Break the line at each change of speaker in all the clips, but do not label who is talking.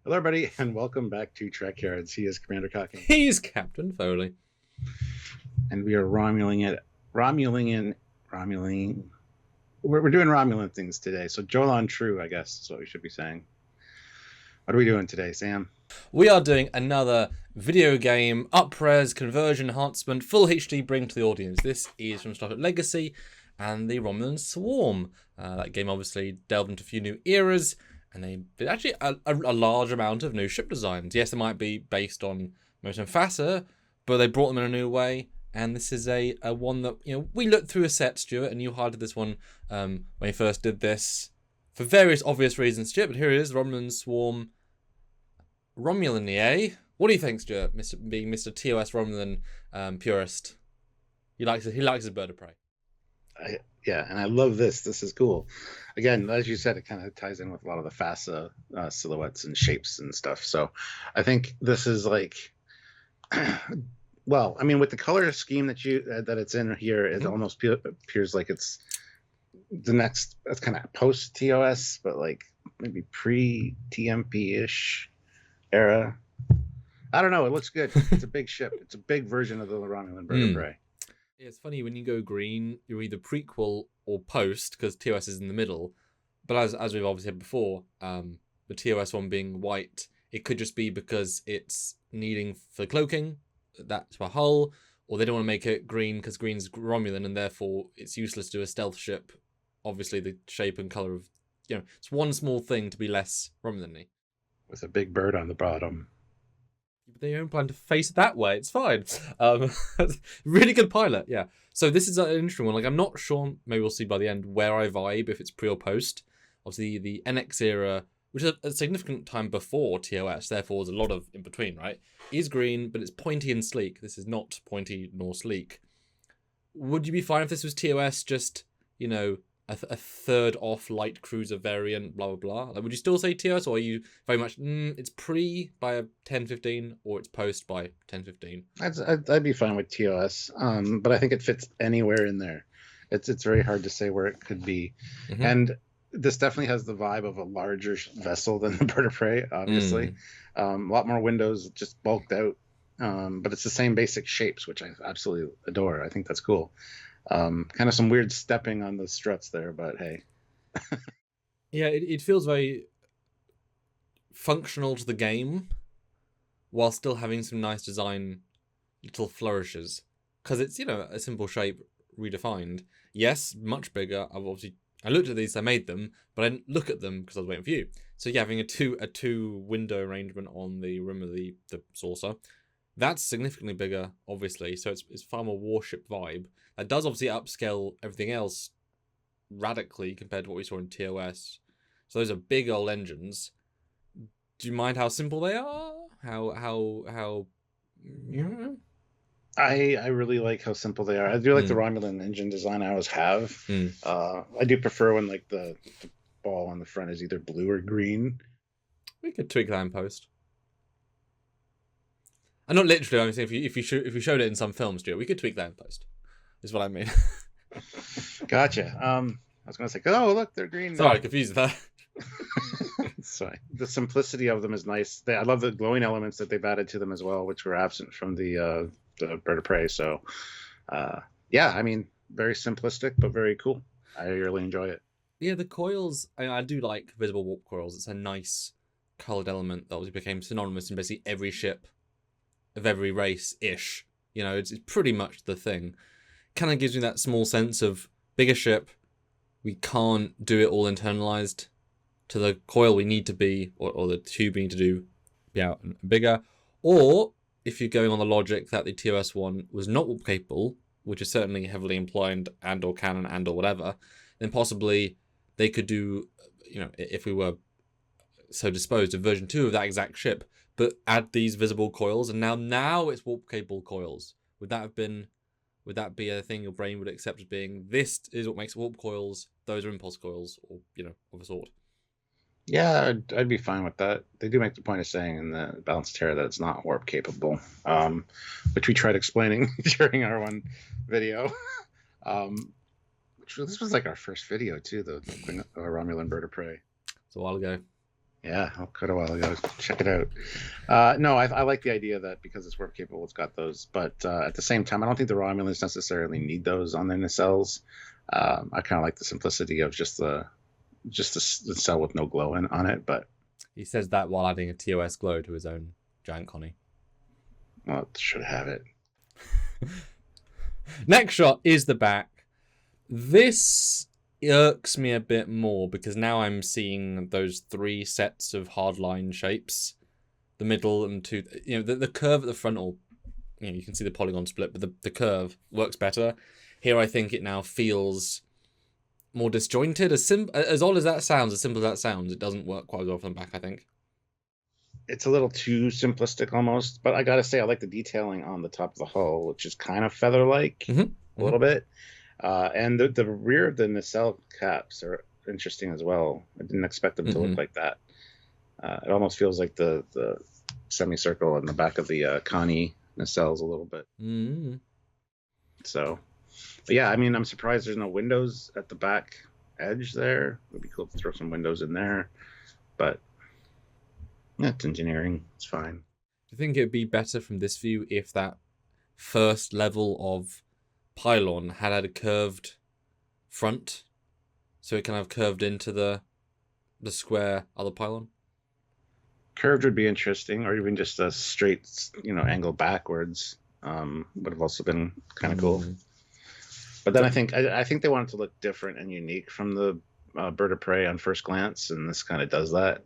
Hello, everybody, and welcome back to Trekyards. He is Commander Cocking,
He's Captain Foley.
and we are Romulan. We're doing Romulan things today. So Jolan True, I guess, is what we should be saying. What are we doing today, Sam?
We are doing another video game up-res conversion enhancement, full HD bring to the audience. This is from Star Trek Legacy and the Romulan Swarm. That game obviously delved into a few new eras, and they did actually a large amount of new ship designs. Yes, it might be based on most of Fasa, but they brought them in a new way. And this is a one that, we looked through a set, Stuart, and you highlighted this one when you first did this for various obvious reasons, Stuart. But here it is, Romulan Swarm. Romulan, eh? What do you think, Stuart? Being Mr. TOS Romulan purist, he likes his bird of prey.
Yeah, and I love this. This is cool. Again, as you said, it kind of ties in with a lot of the FASA silhouettes and shapes and stuff. So I think this is like, well, I mean, with the color scheme that it's in here, it almost appears like it's the next. That's kind of post TOS, but like maybe pre TMP ish era. I don't know. It looks good. It's a big ship. It's a big version of the Romulan bird of prey.
It's funny when you go green, you're either prequel or post because TOS is in the middle. But as we've obviously said before, the TOS one being white, it could just be because it's needing for cloaking. That's a hull, or they don't want to make it green because green's Romulan and therefore it's useless to do a stealth ship. Obviously, the shape and color of it's one small thing to be less Romulan-y.
With a big bird on the bottom.
But they don't plan to face it that way. It's fine. Really good pilot, yeah. So this is an interesting one. Like, I'm not sure, maybe we'll see by the end, where I vibe, if it's pre or post. Obviously, the NX era, which is a significant time before TOS, therefore there's a lot of in between, right? Is green, but it's pointy and sleek. This is not pointy nor sleek. Would you be fine if this was TOS, just, a third off light cruiser variant, blah, blah, blah? Like, would you still say TOS, or are you very much, it's pre by a 10-15, or it's post by 10-15?
I'd be fine with TOS, but I think it fits anywhere in there. It's very hard to say where it could be. Mm-hmm. And this definitely has the vibe of a larger vessel than the bird of prey, obviously. A lot more windows, just bulked out. But it's the same basic shapes, which I absolutely adore. I think that's cool. Kind of some weird stepping on the struts there, but hey.
Yeah, it feels very functional to the game while still having some nice design little flourishes. Because it's, a simple shape redefined. Yes, much bigger. I looked at these, I made them, but I didn't look at them because I was waiting for you. So yeah, having a two window arrangement on the rim of the saucer, that's significantly bigger, obviously. So it's far more warship vibe. That does obviously upscale everything else radically compared to what we saw in TOS. So those are big old engines. Do you mind how simple they are? How
I really like how simple they are. I do like the Romulan engine design I always have. I do prefer when like the ball on the front is either blue or green.
We could tweak that in post. And not literally, I'm saying if you showed it in some films, Stuart, we could tweak that in post. Is what I mean.
Gotcha. I was going to say, oh, look, they're green.
Sorry, I confused that.
Sorry. The simplicity of them is nice. I love the glowing elements that they've added to them as well, which were absent from the bird of prey. So, yeah, I mean, very simplistic, but very cool. I really enjoy it.
Yeah, the coils, I do like visible warp coils. It's a nice colored element that obviously became synonymous in basically every ship of every race-ish. It's pretty much the thing. Kind of gives me that small sense of bigger ship. We can't do it all internalized to the coil we need to be, or the tube we need to be out and bigger. Or if you're going on the logic that the TOS one was not warp capable, which is certainly heavily implied and or canon and or whatever, then possibly they could do, if we were so disposed, of version 2 of that exact ship, but add these visible coils, and now it's warp capable coils. Would that be a thing your brain would accept as being, this is what makes warp coils, those are impulse coils, or, of a sort?
Yeah, I'd be fine with that. They do make the point of saying in the Balanced Terror that it's not warp capable, which we tried explaining during our one video. This was like our first video too, the Romulan bird of prey.
It's a while ago.
Yeah, quite a while ago. Check it out. No, I like the idea that because it's warp capable, it's got those. But at the same time, I don't think the Romulans necessarily need those on their nacelles. I kind of like the simplicity of just the cell with no glow on it. But
he says that while adding a TOS glow to his own giant Connie.
Well, it should have it.
Next shot is the back. This irks me a bit more because now I'm seeing those 3 sets of hardline shapes, the middle and two. The curve at the front, or you can see the polygon split, but the curve works better. Here, I think it now feels more disjointed. As odd as that sounds, as simple as that sounds, it doesn't work quite as well from the back, I think.
It's a little too simplistic almost, but I gotta say I like the detailing on the top of the hull, which is kind of feather-like a little bit. And the rear of the nacelle caps are interesting as well. I didn't expect them to look like that. It almost feels like the semicircle on the back of the Connie nacelles a little bit. So, but yeah, I mean, I'm surprised there's no windows at the back edge there. It would be cool to throw some windows in there, but yeah, it's engineering. It's fine.
Do you think it'd be better from this view if that first level of pylon had a curved front, so it kind of curved into the square other pylon?
Curved would be interesting, or even just a straight, angle backwards would have also been kind of cool. But then I think they wanted to look different and unique from the bird of prey on first glance, and this kind of does that.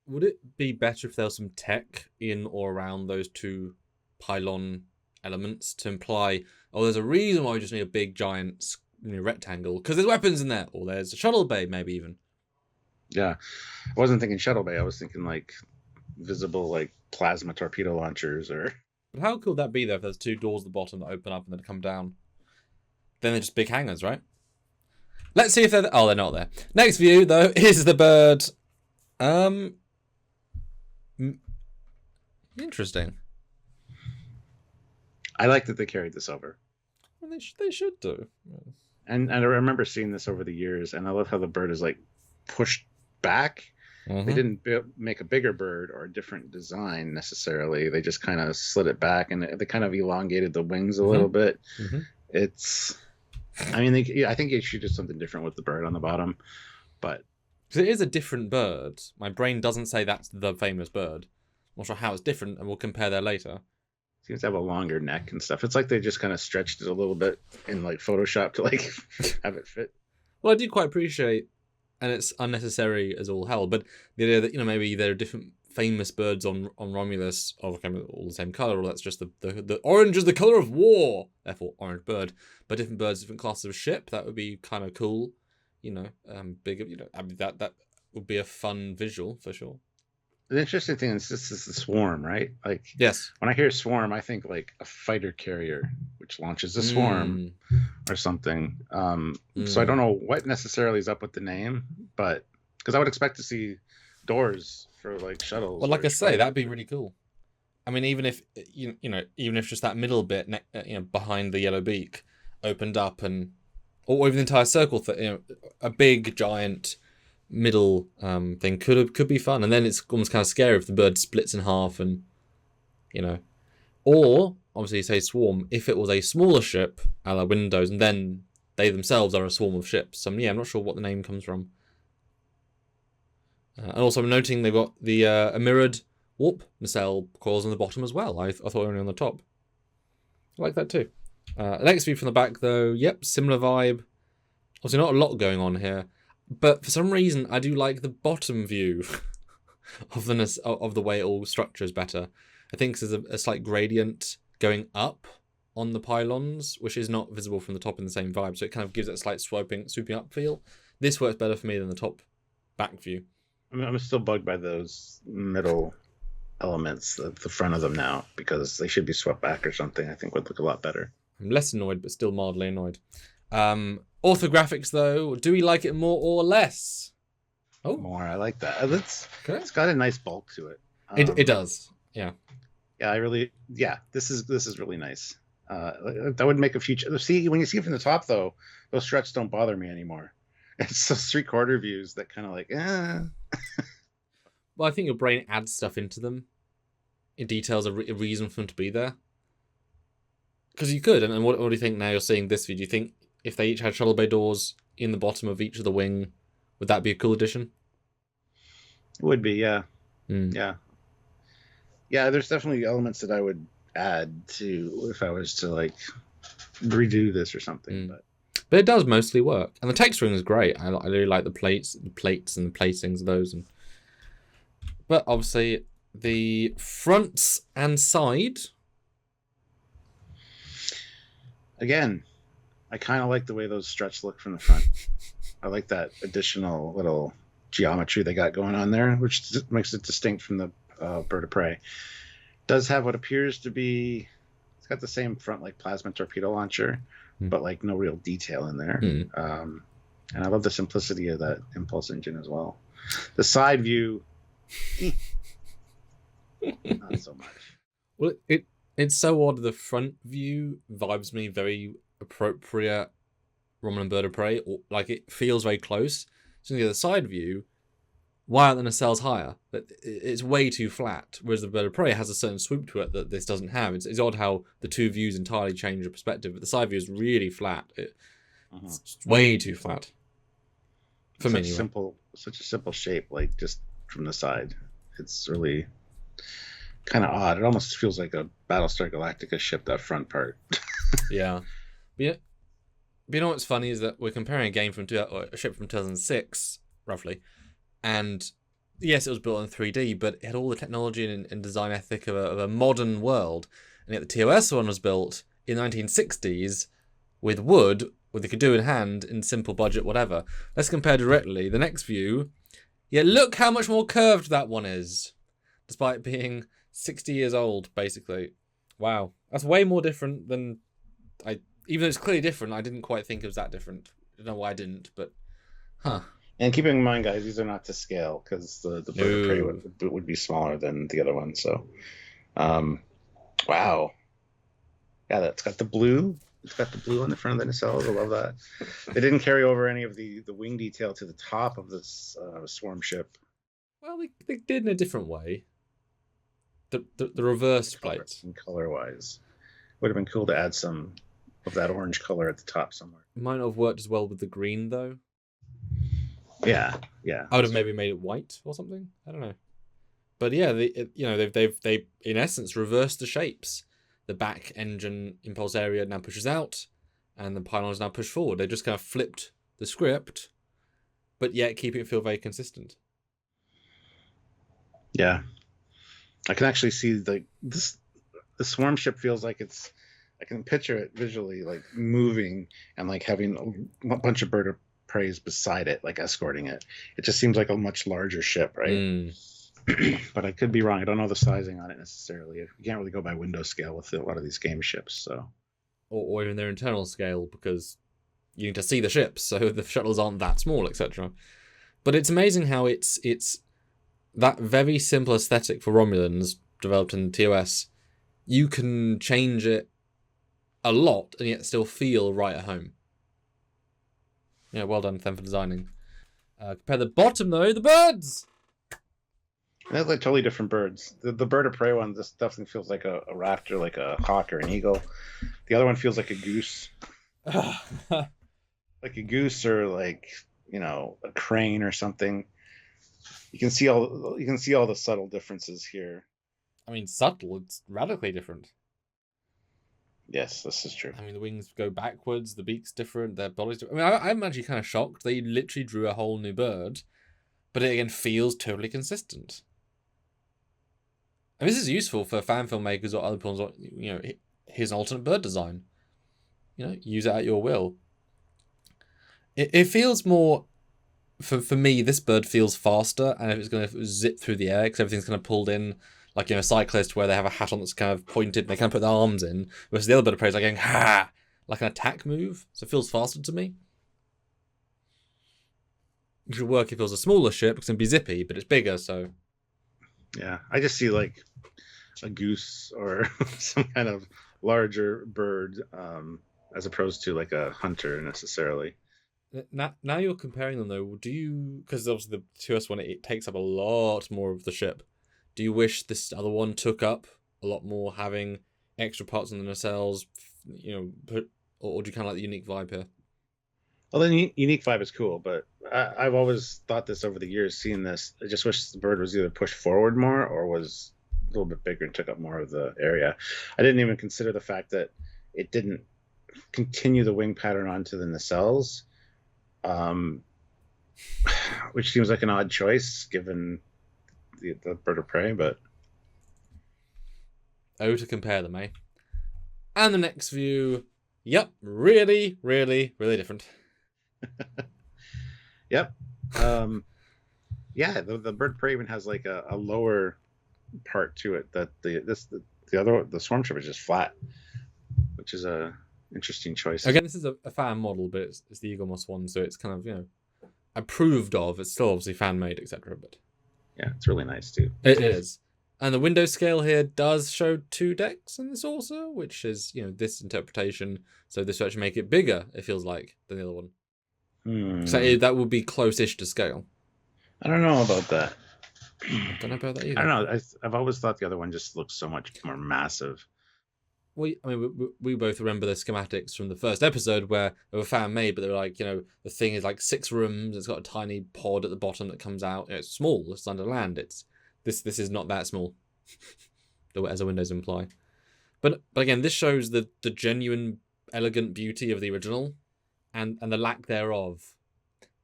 Would it be better if there was some tech in or around those 2 pylon elements to imply, there's a reason why we just need a big giant rectangle, because there's weapons in there, or there's a shuttle bay maybe even.
Yeah, I wasn't thinking shuttle bay. I was thinking like visible like plasma torpedo launchers or.
But how cool would that be though if there's 2 doors at the bottom that open up and then come down? Then they're just big hangars, right? Let's see if they're they're not there. Next view though is the bird. Interesting.
I like that they carried this over.
Well, they should do.
And I remember seeing this over the years, and I love how the bird is like pushed back. They didn't make a bigger bird or a different design necessarily. They just kind of slid it back, and they kind of elongated the wings a little bit. It's, I mean, I think they should do something different with the bird on the bottom, but
it is a different bird. My brain doesn't say that's the famous bird. I'm not sure how it's different, and we'll compare that later.
Seems to have a longer neck and stuff. It's like they just kind of stretched it a little bit in like Photoshop to like have it fit.
Well, I do quite appreciate, and it's unnecessary as all hell, but the idea that maybe there are different famous birds on Romulus all the same color, or that's just the orange is the color of war, therefore orange bird. But different birds, different classes of ship, that would be kind of cool. Bigger. I mean that would be a fun visual for sure.
The interesting thing is this is the swarm, right? Like,
yes.
When I hear swarm, I think like a fighter carrier which launches a swarm or something. So I don't know what necessarily is up with the name, but because I would expect to see doors for like shuttles.
Well, like I say, that'd be really cool. I mean, even if even if just that middle bit, behind the yellow beak, opened up or even the entire circle, a big giant middle thing could be fun, and then it's almost kind of scary if the bird splits in half, and or obviously say swarm if it was a smaller ship a la Windows, and then they themselves are a swarm of ships. So I'm not sure what the name comes from. And also I'm noting they've got the a mirrored warp nacelle coils on the bottom as well. I thought only on the top. I like that too. Next view from the back though, yep, similar vibe. Obviously not a lot going on here. But for some reason, I do like the bottom view of the way it all structures better. I think there's a slight gradient going up on the pylons, which is not visible from the top in the same vibe. So it kind of gives it a slight swooping up feel. This works better for me than the top back view.
I mean, I'm still bugged by those middle elements at the front of them now, because they should be swept back or something. I think would look a lot better.
I'm less annoyed, but still mildly annoyed. Orthographics, though, do we like it more or less?
Oh, more. I like that. It's got a nice bulk to it.
It does. Yeah.
Yeah, this is really nice. That would make a future. See, when you see it from the top, though, those struts don't bother me anymore. It's those 3/4 views that kind of like,
Well, I think your brain adds stuff into them. It details a reason for them to be there. Because you could, and what do you think now you're seeing this view? Do you think if they each had shuttle bay doors in the bottom of each of the wing, would that be a cool addition?
It would be, yeah. Yeah. Yeah, there's definitely elements that I would add to if I was to like redo this or something.
But it does mostly work. And the texturing is great. I really like the plates and the platings of those. But obviously, the fronts and side.
Again, I kind of like the way those struts look from the front. I like that additional little geometry they got going on there, which makes it distinct from the bird of prey. Does have what appears to be, it's got the same front like plasma torpedo launcher, but like no real detail in there. And I love the simplicity of that impulse engine as well. The side view, not so much.
Well, it's so odd. The front view vibes me very appropriate Romulan bird of prey, or like it feels very close. So the other side view, why aren't the nacelles higher? But it's way too flat, whereas the bird of prey has a certain swoop to it that this doesn't have. It's odd how the two views entirely change the perspective, but the side view is really flat. It's way too flat. For me, anyway.
Such a simple shape, like just from the side. It's really kind of odd. It almost feels like a Battlestar Galactica ship, that front part.
Yeah. But you know what's funny is that we're comparing a game from a ship from 2006, roughly, and yes, it was built in 3D, but it had all the technology and design ethic of a modern world, and yet the TOS one was built in the 1960s with wood, with you could do in hand, in simple budget, whatever. Let's compare directly. The next view, yeah, look how much more curved that one is, despite being 60 years old, basically. Wow, that's way more different than even though it's clearly different, I didn't quite think it was that different. I don't know why I didn't, but
And keeping in mind, guys, these are not to scale because the bird of prey would be smaller than the other one. So, wow, yeah, that's got the blue. It's got the blue on the front of the nacelles. I love that. They didn't carry over any of the wing detail to the top of this swarm ship.
Well, they did in a different way. The reverse plates.
And color-wise, would have been cool to add some of that orange color at the top somewhere.
It might not have worked as well with the green, though.
Yeah.
I would have maybe made it white or something. I don't know. But yeah, they've in essence reversed the shapes. The back engine impulse area now pushes out, and the pylons now push forward. They just kind of flipped the script, but yet keeping it feel very consistent.
Yeah, I can actually see the swarm ship feels like it's. I can picture it visually, like moving and like having a bunch of bird of preys beside it, like escorting it. It just seems like a much larger ship, right? But I could be wrong. I don't know the sizing on it necessarily. You can't really go by window scale with a lot of these game ships, so.
Or even their internal scale, because you need to see the ships, so the shuttles aren't that small, etc. But it's amazing how it's that very simple aesthetic for Romulans developed in TOS. You can change it a lot and yet still feel right at home. Yeah, well done them for designing. Compare the bottom though, the birds.
They're like totally different birds. The bird of prey one, this definitely feels like a raptor, like a hawk or an eagle. The other one feels like a goose, like a goose or like a crane or something. You can see all the subtle differences here. I
mean, subtle. It's radically different.
Yes, this is true.
I mean, the wings go backwards, the beak's different, their body's different. I mean, I'm actually kind of shocked. They literally drew a whole new bird, but it again feels totally consistent. And this is useful for fan filmmakers or other people. Here's an alternate bird design. Use it at your will. It feels more, for me, this bird feels faster, and if it's going to zip through the air, because everything's kind of pulled in, like a cyclist where they have a hat on that's kind of pointed and they kind of put their arms in, whereas the other bird of prey is like going, ha! Like an attack move, so it feels faster to me. It should work if it was a smaller ship, because it'd be zippy, but it's bigger, so...
Yeah, I just see like a goose or some kind of larger bird as opposed to like a hunter necessarily.
Now you're comparing them though. Do you? Because obviously the 2S one it takes up a lot more of the ship. Do you wish this other one took up a lot more, having extra parts on the nacelles? You know, or do you kind of like the unique vibe here?
Well, the unique vibe is cool, but I've always thought this over the years, seeing this. I just wish the bird was either pushed forward more or was a little bit bigger and took up more of the area. I didn't even consider the fact that it didn't continue the wing pattern onto the nacelles, which seems like an odd choice given the bird of prey, but...
Oh, to compare them, eh? And the next view, yep, really, really, really different.
Yep. Yeah, the bird of prey even has like a lower part to it that the swarm ship is just flat, which is a interesting choice.
Again, this is a fan model, but it's the Eagle Moss one, so it's kind of, you know, approved of. It's still obviously fan made, etc. But
yeah, it's really nice too.
It is. And the window scale here does show 2 decks in this also, which is, you know, this interpretation. So this will actually make it bigger, it feels like, than the other one. So that would be close-ish to scale.
I don't know about that.
I don't know about that either.
I don't know. I've always thought the other one just looks so much more massive.
We both remember the schematics from the first episode where they were fan made, but they were like, you know, the thing is like 6 rooms. It's got a tiny pod at the bottom that comes out. You know, it's small. It's under land. This is not that small, as the windows imply. But again, this shows the genuine elegant beauty of the original, and the lack thereof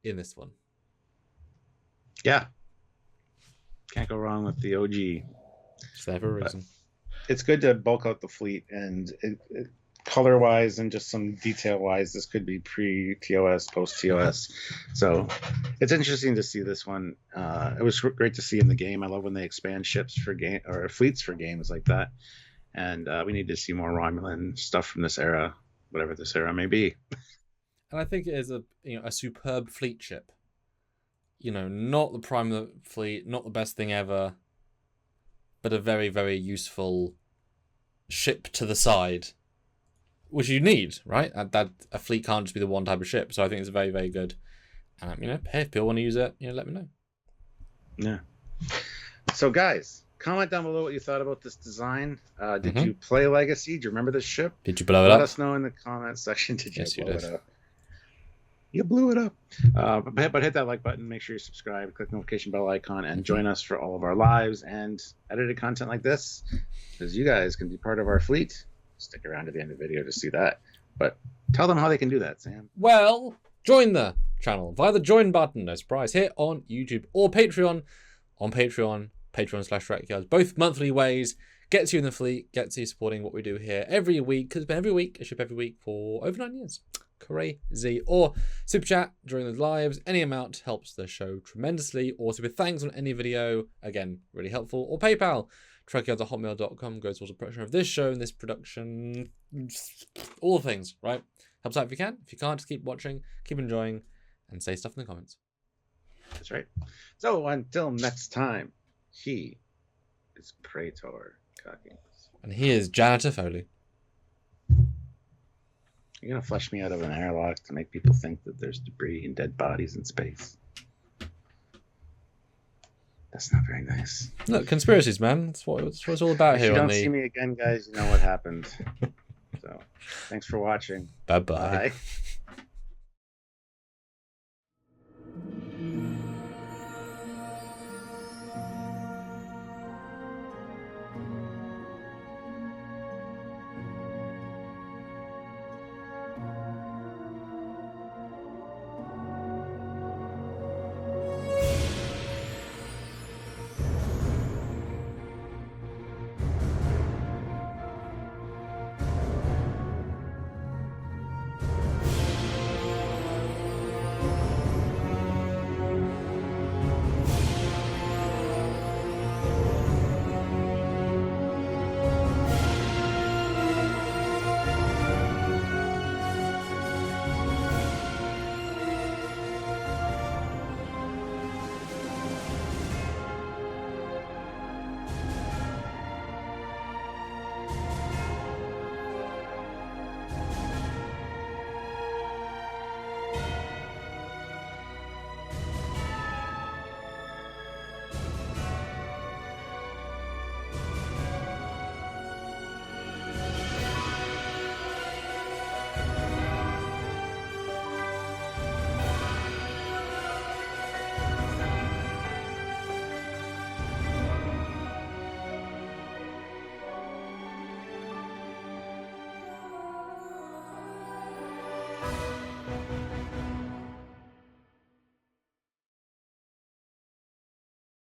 in this one.
Yeah, can't go wrong with the OG.
It's there for a reason.
It's good to bulk out the fleet, and color-wise and just some detail-wise, this could be pre-TOS, post-TOS. So it's interesting to see this one. It was great to see in the game. I love when they expand ships for game or fleets for games like that. And we need to see more Romulan stuff from this era, whatever this era may be.
And I think it is a superb fleet ship. You know, not the prime of the fleet, not the best thing ever, but a very, very useful ship to the side, which you need, right? That a fleet can't just be the one type of ship. So I think it's very, very good. You know, hey, if people want to use it, you know, let me know.
Yeah. So guys, comment down below what you thought about this design. Did you play Legacy? Do you remember this ship?
Did you blow it up?
Let us know in the comments section. Did you blow it up? You blew it up. But hit that like button. Make sure you subscribe. Click the notification bell icon and join us for all of our lives and edited content like this, because you guys can be part of our fleet. Stick around to the end of the video to see that. But tell them how they can do that, Sam.
Well, join the channel via the join button, no surprise, here on YouTube or Patreon. On Patreon, Patreon/Trekyards. Both monthly ways. Gets you in the fleet, gets you supporting what we do here every week, because it's been every week, a ship every week for over 9 years. Crazy. Or super chat during the lives. Any amount helps the show tremendously. Or super thanks on any video. Again, really helpful. Or PayPal. Trekyards@hotmail.com goes towards the production of this show and this production. All the things, right? Helps out if you can. If you can't, just keep watching, keep enjoying, and say stuff in the comments.
That's right. So until next time, he is Praetor Cockings.
And he is Janitor Foley.
You're going to flush me out of an airlock to make people think that there's debris and dead bodies in space. That's not very nice.
Look, conspiracies, man. That's what it's all about here.
If you don't see me again, guys, you know what happened. So, thanks for watching.
Bye-bye.
Bye.